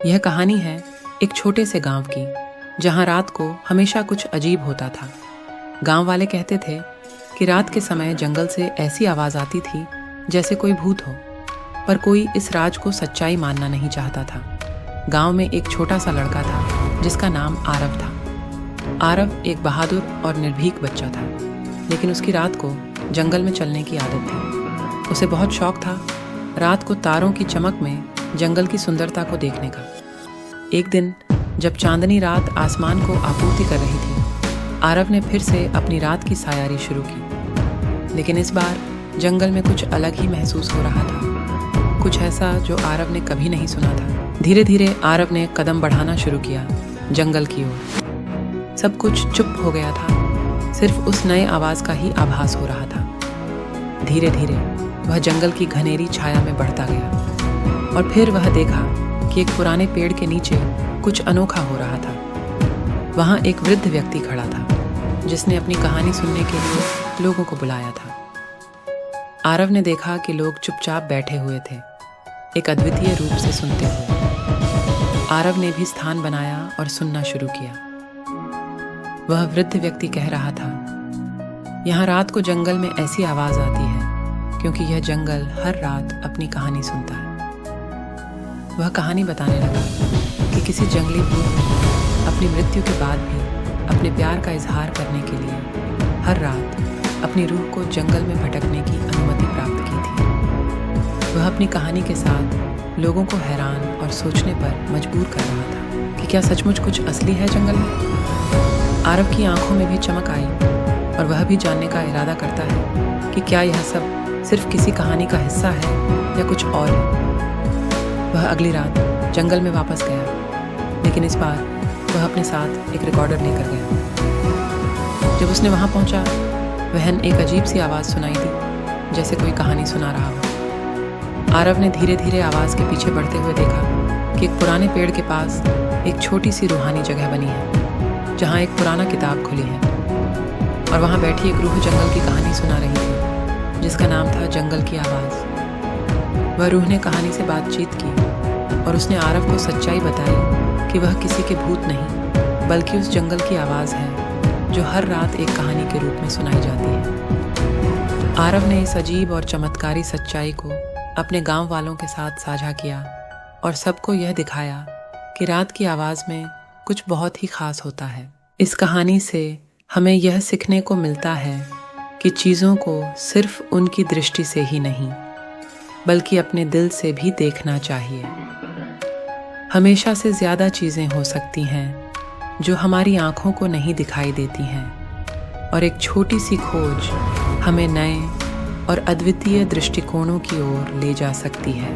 यह कहानी है एक छोटे से गांव की, जहां रात को हमेशा कुछ अजीब होता था। गांव वाले कहते थे कि रात के समय जंगल से ऐसी आवाज आती थी जैसे कोई भूत हो, पर कोई इस राज को सच्चाई मानना नहीं चाहता था। गांव में एक छोटा सा लड़का था जिसका नाम आरव था। आरव एक बहादुर और निर्भीक बच्चा था, लेकिन उसकी रात को जंगल में चलने की आदत थी। उसे बहुत शौक था रात को तारों की चमक में जंगल की सुंदरता को देखने का। एक दिन जब चांदनी रात आसमान को आपूर्ति कर रही थी, आरव ने फिर से अपनी रात की सायारी शुरू की। लेकिन इस बार जंगल में कुछ अलग ही महसूस हो रहा था, कुछ ऐसा जो आरव ने कभी नहीं सुना था। धीरे धीरे आरव ने कदम बढ़ाना शुरू किया जंगल की ओर। सब कुछ चुप हो गया था, सिर्फ उस नए आवाज का ही आभास हो रहा था। धीरे धीरे वह जंगल की घनेरी छाया में बढ़ता गया और फिर वह देखा कि एक पुराने पेड़ के नीचे कुछ अनोखा हो रहा था। वहां एक वृद्ध व्यक्ति खड़ा था जिसने अपनी कहानी सुनने के लिए लोगों को बुलाया था। आरव ने देखा कि लोग चुपचाप बैठे हुए थे, एक अद्वितीय रूप से सुनते हुए। आरव ने भी स्थान बनाया और सुनना शुरू किया। वह वृद्ध व्यक्ति कह रहा था, यहाँ रात को जंगल में ऐसी आवाज आती है क्योंकि यह जंगल हर रात अपनी कहानी सुनता है। वह कहानी बताने लगा कि किसी जंगली भूत ने अपनी मृत्यु के बाद भी अपने प्यार का इजहार करने के लिए हर रात अपनी रूह को जंगल में भटकने की अनुमति प्राप्त की थी। वह अपनी कहानी के साथ लोगों को हैरान और सोचने पर मजबूर कर रहा था कि क्या सचमुच कुछ असली है जंगल में। आरव की आंखों में भी चमक आई और वह भी जानने का इरादा करता है कि क्या यह सब सिर्फ किसी कहानी का हिस्सा है या कुछ और है। वह अगली रात जंगल में वापस गया, लेकिन इस बार वह अपने साथ एक रिकॉर्डर लेकर गया। जब उसने वहां पहुंचा, वह एक अजीब सी आवाज़ सुनाई दी, जैसे कोई कहानी सुना रहा हो। आरव ने धीरे धीरे आवाज़ के पीछे बढ़ते हुए देखा कि एक पुराने पेड़ के पास एक छोटी सी रूहानी जगह बनी है, जहाँ एक पुराना किताब खुली है और वहाँ बैठी एक रूह जंगल की कहानी सुना रही थी जिसका नाम था जंगल की आवाज़। वह रूह ने कहानी से बातचीत की और उसने आरव को सच्चाई बताई कि वह किसी के भूत नहीं, बल्कि उस जंगल की आवाज़ है जो हर रात एक कहानी के रूप में सुनाई जाती है। आरव ने इस अजीब और चमत्कारी सच्चाई को अपने गांव वालों के साथ साझा किया और सबको यह दिखाया कि रात की आवाज़ में कुछ बहुत ही खास होता है। इस कहानी से हमें यह सीखने को मिलता है कि चीज़ों को सिर्फ उनकी दृष्टि से ही नहीं, बल्कि अपने दिल से भी देखना चाहिए। हमेशा से ज़्यादा चीज़ें हो सकती हैं जो हमारी आँखों को नहीं दिखाई देती हैं, और एक छोटी सी खोज हमें नए और अद्वितीय दृष्टिकोणों की ओर ले जा सकती है।